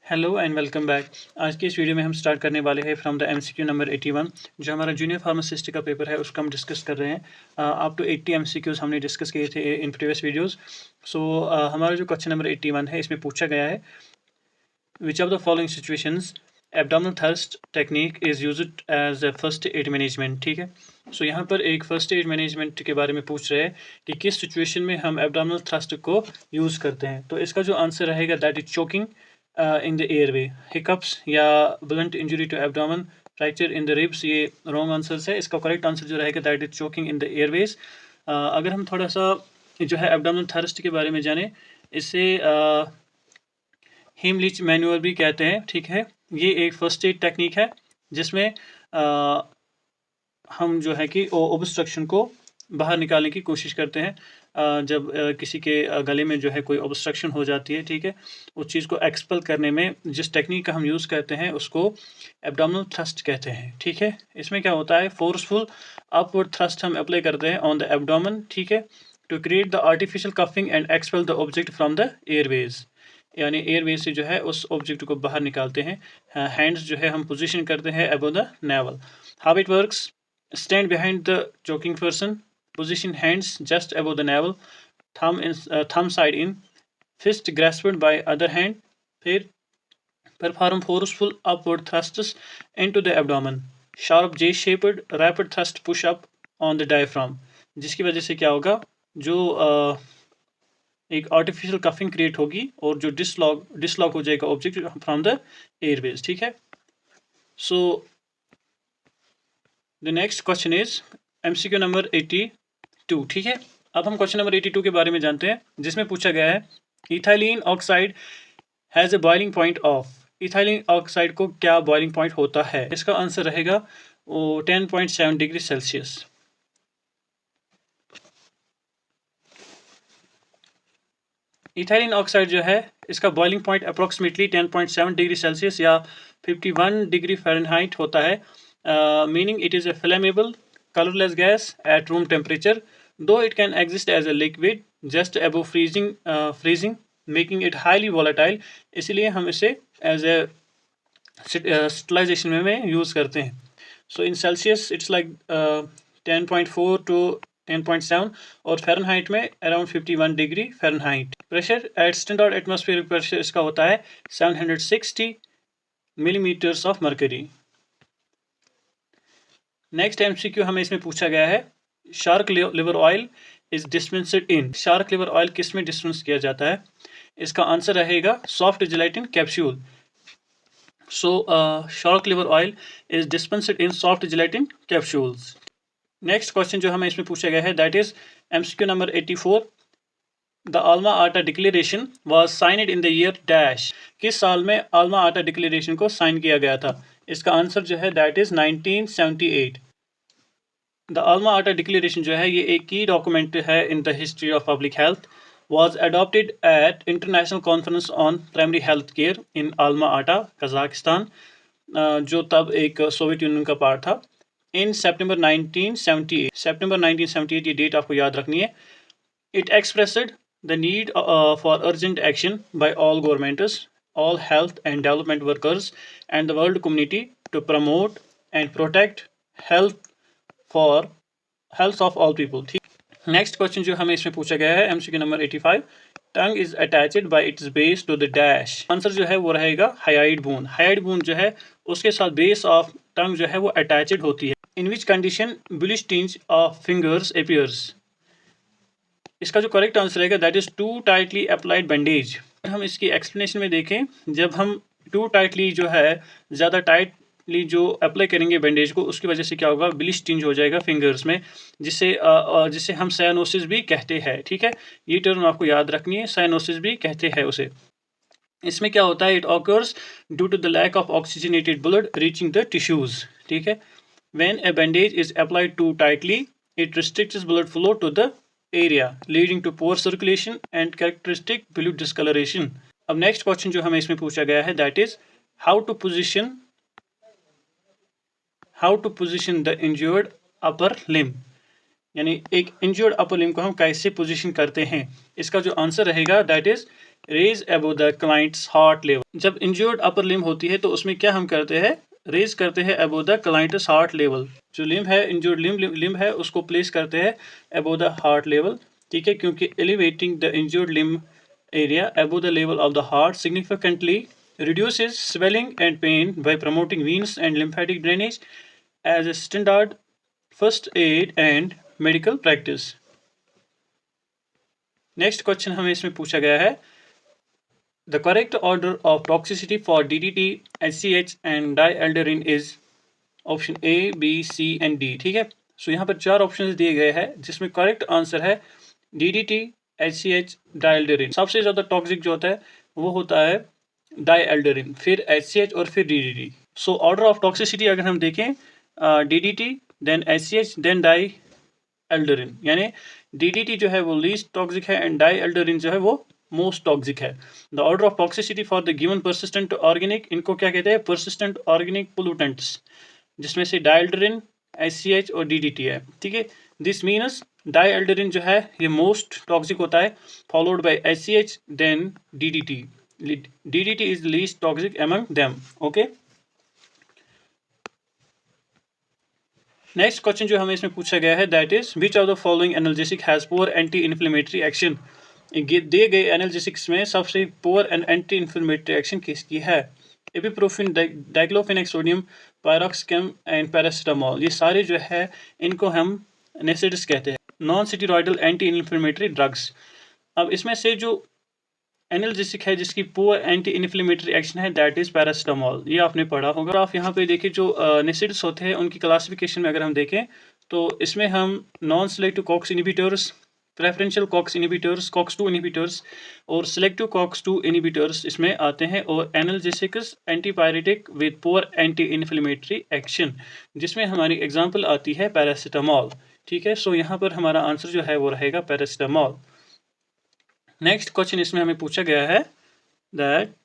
Hello and welcome back. आज की इस वीडियो में हम स्टार्ट करने वाले हैं फ्रॉम द एमसीक्यू नंबर 81। जो हमारा जूनियर फार्मासिस्ट का पेपर है उसका हम डिस्कस कर रहे हैं। अप टू 80 एमसीक्यूज हमने डिस्कस किए थे इन प्रीवियस वीडियोस। सो हमारा जो क्वेश्चन नंबर 81 है इसमें पूछा गया है which of the following situations abdominal thrust technique is used as a first aid management. ठीक है, सो यहाँ पर एक फर्स्ट एड मैनेजमेंट के बारे में पूछ रहे हैं कि किस सिचुएशन में हम एब्डोमिनल थ्रस्ट को यूज़ करते हैं। तो इसका जो आंसर रहेगा that is choking in the airway, hiccups या blunt injury to abdomen, fracture in the ribs, ये रॉन्ग आंसर्स है। इसका करेक्ट आंसर जो रहेगा that is choking in the airways. अगर हम थोड़ा सा जो है एब्डोमिनल थ्रस्ट के बारे में जाने, इससे हेमलिच मैनुअल भी कहते हैं। ठीक है, ये एक फर्स्ट एड टेक्निक है जिसमें हम जो है कि ओब्स्ट्रक्शन को बाहर निकालने की कोशिश करते हैं। जब किसी के गले में जो है कोई ऑब्स्ट्रक्शन हो जाती है, ठीक है, उस चीज़ को एक्सपेल करने में जिस टेक्निक का हम यूज़ करते हैं उसको एब्डोमिनल थ्रस्ट कहते हैं। ठीक है, इसमें क्या होता है, फोर्सफुल अपवर्ड थ्रस्ट हम अप्लाई करते हैं ऑन द एब्डोमेन, ठीक है, to create the artificial coughing and expel the object from the airways, यानी एयरवेज से जो है उस ऑब्जेक्ट को बाहर निकालते हैं। हैंड्स जो है हम पोजिशन करते हैं above the naval. How it works, stand behind the choking person, position hands just above the navel, thumb side in, fist grasped by other hand, फिर perform forceful upward thrusts into the abdomen, sharp J-shaped rapid thrust push up on the diaphragm, जिसकी वजह से क्या होगा, जो एक artificial coughing create होगी और जो डिसलॉक हो जाएगा ऑब्जेक्ट फ्रॉम द एयरवेज। ठीक है, so the next question is MCQ number 82। ठीक है, अब हम क्वेश्चन नंबर 82 के बारे में जानते हैं, जिसमें पूछा गया है ethylene oxide has a boiling point of. Ethylene oxide को क्या बॉइलिंग पॉइंट होता है? इसका आंसर रहेगा 10.7 डिग्री सेल्सियस। इथाइलिन ऑक्साइड जो है इसका boiling point approximately 10.7 degree Celsius या 51 डिग्री फ़ारेनहाइट होता है। Meaning it is a flammable, colorless gas at room temperature, though it can exist as a liquid just above freezing, making it highly volatile. इसलिए हम इसे as a स्टलाइजेशन में use करते हैं। So in Celsius it's like 10.4 to 10.7 और Fahrenheit में around 51 degree Fahrenheit. Pressure at standard atmospheric pressure इसका होता है 760 millimeters of mercury. Next MCQ हमें इसमें पूछा गया है shark liver oil is dispensed in. Shark liver oil किस में डिस्पेंस किया जाता है? इसका आंसर रहेगा soft gelatin capsule. So shark liver oil is dispensed in soft gelatin capsules. Next question जो हमें इसमें पूछा गया है that is MCQ number 84। The Alma Ata declaration was signed in the year dash. किस साल में आल्मा आटा डिक्लेरेशन को साइन किया गया था? इसका आंसर जो है that is 1978। The Alma Ata declaration जो है ये एक की डॉक्यूमेंट है in the history of public health, was adopted at international conference on primary health care in Alma Ata Kazakhstan, जो तब एक सोवियत यूनियन का पार्ट था, इन सितंबर 1978। सितंबर 1978 ये डेट आपको याद रखनी है। It expressed the need for urgent action by all governments, all health and development workers and the world community to promote and protect health of all people। ठीक, next question जो हमें इसमें पूछा गया है MCQ number 85। Tongue is attached by its base to the dash. Answer जो है वो रहेगा हाइड बोन। हाइड बोन जो है उसके साथ बेस ऑफ टंग जो है वो अटैच्ड होती है। In which condition bluish tinge of fingers appears. इसका जो करेक्ट आंसर रहेगा that is too tightly applied bandage. हम इसकी एक्सप्लेनेशन में देखें, जब हम टू टाइटली जो है ज़्यादा टाइटली जो अप्लाई करेंगे बैंडेज को, उसकी वजह से क्या होगा, ब्लिश टिंज हो जाएगा फिंगर्स में, जिसे हम साइनोसिस भी कहते हैं। ठीक है, ये टर्म आपको याद रखनी है, साइनोसिस भी कहते हैं उसे। इसमें क्या होता है, it occurs due to the lack of oxygenated blood reaching the tissues. ठीक है, when a bandage is applied too tightly it restricts blood flow to the area leading to poor circulation and characteristic blue discoloration। अब next question जो हमें इसमें पूछा गया है that is how to position the injured upper limb, यानी एक injured upper limb को हम कैसे पोजीशन करते हैं। इसका जो आंसर रहेगा that is raise above the client's heart level. जब इंजर्ड अपर लिम्ब होती है तो उसमें क्या हम करते हैं, रेज करते हैं above the client's heart level. जो लिम्ब है, इंजर्ड लिम्ब है, उसको प्लेस करते हैं अबव द हार्ट लेवल, ठीक है, क्योंकि elevating the injured limb area above the level of the heart significantly reduces swelling and pain by promoting venous and lymphatic drainage as a standard first aid and medical practice. Next question हमें इसमें पूछा गया है, the correct order of toxicity for DDT, HCH and dieldrin is option A, B, C and D, ठीक है। सो यहाँ पर 4 options दिए गए हैं जिसमें करेक्ट आंसर है DDT, HCH, डाइएल्डरिन। सबसे ज़्यादा टॉक्सिक जो होता है वो होता है डाइएल्डरिन, फिर HCH और फिर DDT। So order of toxicity अगर हम देखें, DDT, देन HCH, देन डाइएल्डरिन, यानी DDT जो है वो लीस्ट टॉक्सिक है एंड डाइएल्डरिन जो है वो मोस्ट टॉक्सिक है। The order of toxicity for the given persistent organic, इनको क्या कहते हैं, परसिस्टेंट ऑर्गेनिक पोल्यूटेंट्स, जिसमें से डाइएल्डरिन, HCH और DDT है, ठीक है। दिस मीन्स डाइएल्डरिन जो है ये मोस्ट टॉक्सिक होता है, followed by HCH, then DDT। DDT is least toxic among them, okay. Next question जो हमें इसमें पूछा गया है, that is which of the following analgesic has poor anti inflammatory action. दिए गए एनाल्जेसिक्स में सबसे poor and anti inflammatory action किसकी है, ibuprofen, diclofenac sodium, piroxicam and paracetamol. ये सारे जो है इनको हम नेसिड्स कहते हैं, non steroidal anti inflammatory drugs. अब इसमें से जो एनाल्जेसिक है जिसकी पुअर एंटी इन्फ्लेमेटरी एक्शन है, दैट इज पैरासीटामोल। ये आपने पढ़ा होगा। आप यहाँ पे देखिए जो नेसिड्स होते हैं उनकी क्लासिफिकेशन में अगर हम देखें तो इसमें हम non selective COX inhibitors, preferential COX inhibitors, COX-2 inhibitors और सिलेक्टिव COX-2 इनहिबिटर्स इसमें आते हैं, और analgesics antipyretic with poor anti inflammatory action, जिसमें हमारी एग्जांपल आती है पैरासीटामोल, ठीक है। सो यहाँ पर हमारा आंसर जो है वो रहेगा पैरासीटामोल। नेक्स्ट क्वेश्चन इसमें हमें पूछा गया है that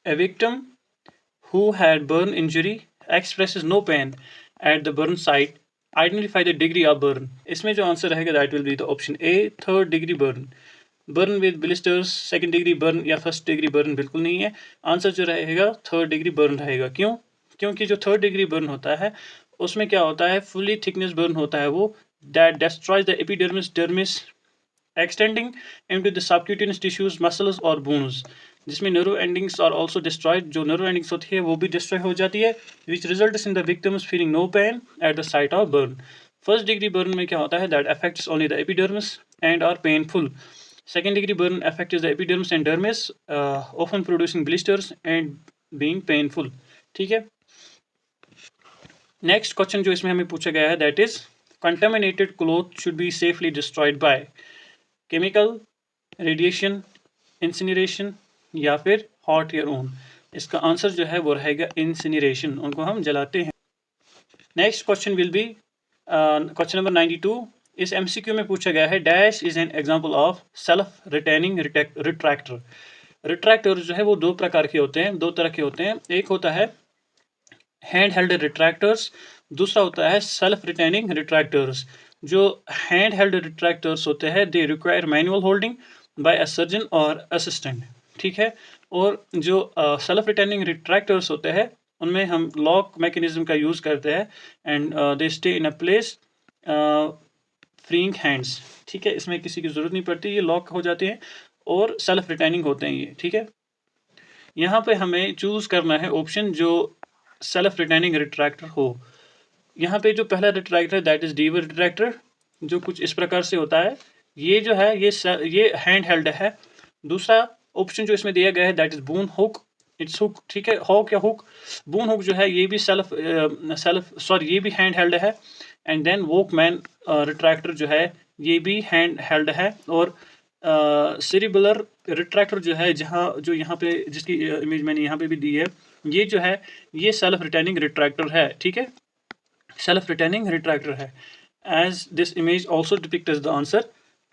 a victim who had burn injury expresses no pain at the burn site, identify the degree of burn। इसमें जो आंसर रहेगा that will be the option A, 3rd degree burn. Burn with blisters, 2nd degree burn या 1st degree burn बिल्कुल नहीं है। Answer जो रहेगा 3rd degree burn रहेगा। क्यों? क्योंकि जो 3rd डिग्री बर्न होता है उसमें क्या होता है, फुली थिकनेस बर्न होता है वो, that destroys the epidermis, dermis extending into the subcutaneous tissues, muscles और bones, जिसमें nerve endings are also destroyed, जो nerve endings होती है वो भी destroy हो जाती है, which results in the victims feeling no pain at the site of burn। First degree burn में क्या होता है, that affects only the epidermis and are painful। Second degree burn affects the epidermis and dermis, often producing blisters and being painful, ठीक है। Next question जो इसमें हमें पूछा गया है, that is contaminated cloth should be safely destroyed by chemical, radiation, incineration या फिर हॉट एयर ओन। इसका आंसर जो है वो रहेगा इंसिनरेशन, उनको हम जलाते हैं। Next question will be question number 92। इस MCQ में पूछा गया है, dash is an example of self retaining retractor. Retractor जो है वो दो प्रकार के होते हैं, दो तरह के होते हैं। एक होता है हैंड हेल्ड रिट्रैक्टर्स, दूसरा होता है सेल्फ रिटेनिंग रिट्रैक्टर्स। जो हैंड हेल्ड रिट्रैक्टर्स होते हैं they require manual holding bye a surgeon और असिस्टेंट, ठीक है। और जो सेल्फ रिटेनिंग रिट्रैक्टर्स होते हैं उनमें हम लॉक मैकेनिज्म का यूज़ करते हैं and they stay in a place freeing hands, ठीक है। इसमें किसी की ज़रूरत नहीं पड़ती, ये लॉक हो जाते हैं और सेल्फ रिटेनिंग होते हैं ये, ठीक है। यहाँ पे हमें चूज़ करना है ऑप्शन जो सेल्फ रिटेनिंग रिट्रैक्टर हो। यहाँ पे जो पहला रिट्रैक्टर है दैट इज डीवर रिट्रैक्टर, जो कुछ इस प्रकार से होता है। ये जो है ये हैंड हेल्ड है। दूसरा ऑप्शन जो इसमें दिया गया है that is boon hook, it's hook, ठीक है। हॉक या हुक, बून हुक जो है ये भी ये भी हैंड हेल्ड है। एंड देन वॉकमैन रिट्रैक्टर जो है ये भी हैंड हेल्ड है। और सेरिबुलर रिट्रैक्टर जो है जो यहाँ पे जिसकी इमेज मैंने यहाँ पे भी दी है, ये जो है ये सेल्फ रिटेनिंग रिट्रैक्टर है, ठीक है। सेल्फ रिटेनिंग रिट्रैक्टर है, as this image also depicts the answer.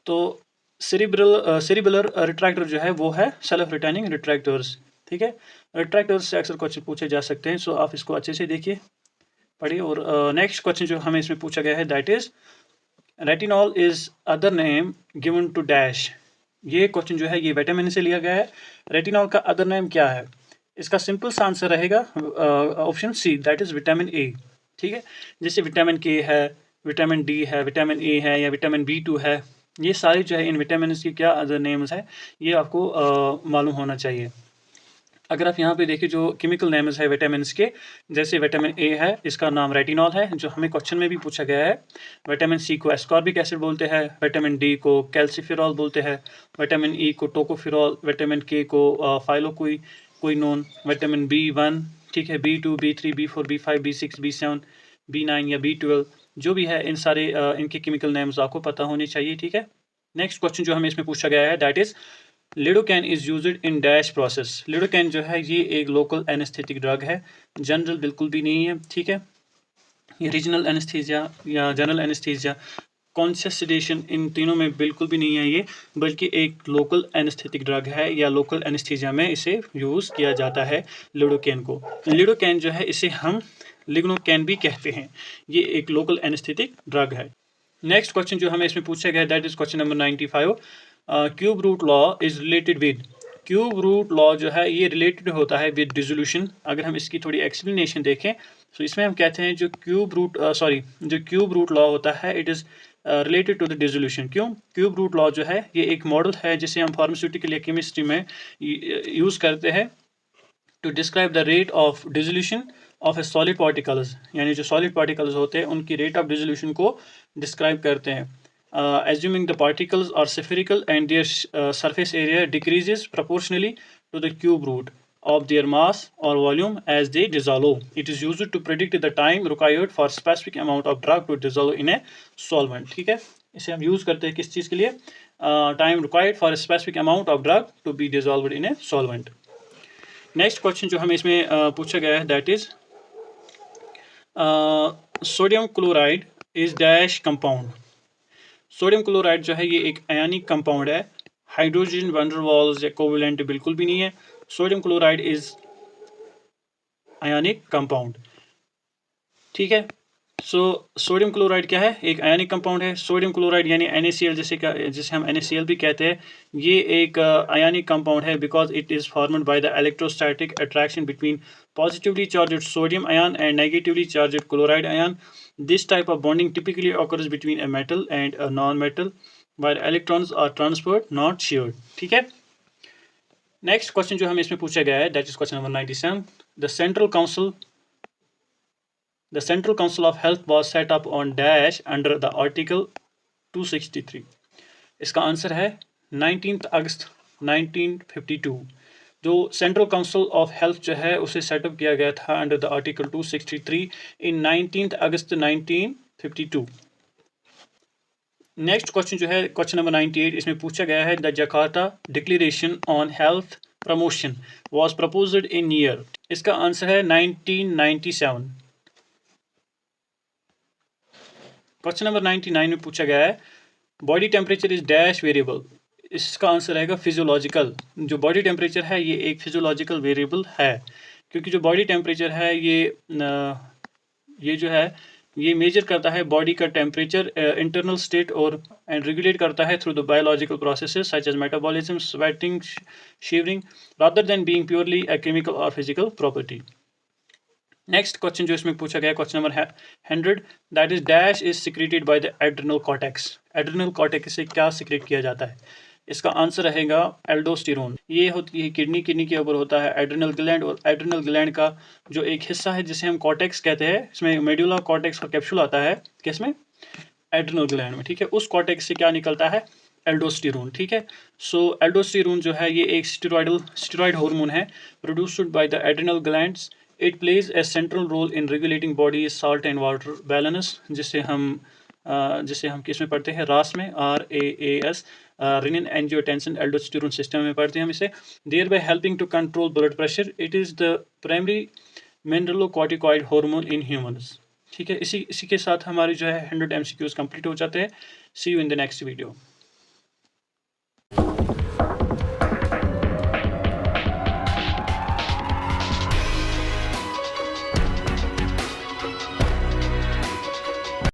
तो सेरिबुलर रिट्रैक्टर जो है वो है सेल्फ रिटेनिंग रिट्रैक्टर्स, ठीक है। रिट्रैक्टर्स से अक्सर क्वेश्चन पूछे जा सकते हैं, सो आप इसको अच्छे से देखिए, पढ़िए। और नेक्स्ट क्वेश्चन जो हमें इसमें पूछा गया है that is retinol is other name given to dash. ये क्वेश्चन जो है ये विटामिन से लिया गया है। रेटिनॉल का अदर नेम क्या है? इसका सिंपल सा आंसर रहेगा option C, that is vitamin A. ठीक है, जैसे विटामिन के है, विटामिन डी है, विटामिन ए है या विटामिन B2 है, ये सारे जो है इन विटामिन की क्या अदर नेम्स है ये आपको मालूम होना चाहिए। अगर आप यहाँ पे देखें जो केमिकल नेम्स है विटामिन के, जैसे विटामिन ए है, इसका नाम रेटिनॉल है जो हमें क्वेश्चन में भी पूछा गया है। विटामिन सी को एस्कॉर्बिक एसिड बोलते हैं, विटामिन डी को कैल्सिफेरॉल बोलते हैं, विटामिन ई को टोकोफेरॉल, विटामिन के को फाइलोक्विनोन, विटामिन B1, ठीक है, B2, B3, B4, B5, B6, B7, B9 या B12, जो भी है इन सारे इनके केमिकल नेम्स आपको पता होने चाहिए। ठीक है, नेक्स्ट क्वेश्चन जो हमें इसमें पूछा गया है that is lidocaine is used in dash process. Lidocaine जो है ये एक लोकल एनेस्थेटिक ड्रग है, जनरल बिल्कुल भी नहीं है। ठीक है, ये रीजनल एनेस्थीसिया या जनरल एनेस्थीसिया, कॉन्शियस सेडेशन, इन तीनों में बिल्कुल भी नहीं है ये, बल्कि एक लोकल एनेस्थेटिक ड्रग है या लोकल एनेस्थीसिया में इसे यूज़ किया जाता है लिडोकैन को। लिडोकैन जो है इसे हम लिग्नोकैन भी कहते हैं, ये एक लोकल एनेस्थेटिक ड्रग है। नेक्स्ट क्वेश्चन जो हमें इसमें पूछा गया that is question number 95। Cube root law is related with. Cube root law जो है ये रिलेटेड होता है विद डिसोल्यूशन। अगर हम इसकी थोड़ी एक्सप्लेनेशन देखें तो इसमें हम कहते हैं जो क्यूब रूट लॉ होता है it is related to the dissolution. क्यों? क्यूब रूट लॉ जो है ये एक मॉडल है जिसे हम फार्मास्यूटिकल या केमिस्ट्री में यूज़ करते हैं to describe the rate of dissolution of a solid particles, यानी जो सॉलिड पार्टिकल्स होते हैं उनकी रेट ऑफ डिसोल्यूशन को डिस्क्राइब करते हैं। Assuming the particles are spherical and their surface area decreases proportionally to the cube root of their mass or volume as they dissolve. It is used to predict the time required for specific amount of drug to dissolve in a solvent. ठीक है, इसे हम use करते हैं किस चीज़ के लिए? Time required for a specific amount of drug to be dissolved in a solvent. Next question जो हमें इसमें पूछा गया है that is sodium chloride is dash compound. Sodium chloride जो है ये एक आयनिक कंपाउंड है, हाइड्रोजन वंडरवाल्स या कोवेलेंट बिल्कुल भी नहीं है। Sodium chloride is ionic compound. ठीक है, सो सोडियम क्लोराइड क्या है? एक आयनिक कंपाउंड है। सोडियम क्लोराइड यानी NaCl जिसे हम NaCl भी कहते हैं, ये एक आयनिक कंपाउंड है because it is formed by the electrostatic attraction between positively charged sodium ion and negatively charged chloride ion. This type of bonding typically occurs between a metal and a non metal where electrons are transferred not shared. ठीक है, next question जो हमें इसमें पूछा गया है that is question number 97। The Central Council of Health was set up on dash under the Article 263. इसका answer है 19 अगस्त 1952। जो सेंट्रल काउंसिल ऑफ हेल्थ जो है उसे सेटअप किया गया था under the article 263 in 19 August 1952। Next question जो है क्वेश्चन नंबर 98, इसमें पूछा गया है the Jakarta declaration on health promotion was proposed in year. इसका आंसर है 1997। क्वेश्चन नंबर 99 में पूछा गया है body temperature is dash variable. इसका आंसर रहेगा फिजियोलॉजिकल। जो बॉडी टेम्परेचर है ये एक फिजियोलॉजिकल वेरिएबल है, क्योंकि जो बॉडी टेम्परेचर है ये जो है ये मेजर करता है बॉडी का टेम्परेचर, इंटरनल स्टेट और एंड रेगुलेट करता है through the biological processes such as metabolism, sweating, shivering, rather than being purely a chemical और फिजिकल प्रॉपर्टी। नेक्स्ट क्वेश्चन जो इसमें पूछा गया question number 100 that is dash is secreted by the adrenal cortex. Adrenal cortex से क्या secrete किया जाता है? इसका आंसर रहेगा एल्डोस्टेरोन। ये होती है किडनी के ऊपर होता है एड्रिनल ग्लैंड, और एड्रिनल ग्लैंड का जो एक हिस्सा है जिसे हम कॉर्टेक्स कहते हैं, इसमें मेडुला कॉर्टेक्स का कैप्सूल आता है किसमें? एड्रिनल ग्लैंड में। ठीक है, उस कॉर्टेक्स से क्या निकलता है? एल्डोस्टेरोन। ठीक है, सो एल्डोस्टेरोन जो है ये एक स्टेरॉइड हार्मोन है produced by the adrenal glands. It plays a central role in regulating body salt and water balance, जिसे हम किस में पढ़ते हैं? रास में, RAAS, renin angiotensin aldosterone system में पढ़ते हैं हम इसे। Thereby helping to control blood pressure. It is the primary mineralocorticoid hormone in humans. ठीक है, इसी के साथ हमारे जो है 100 MCQs कंप्लीट हो जाते हैं। See you in the next video.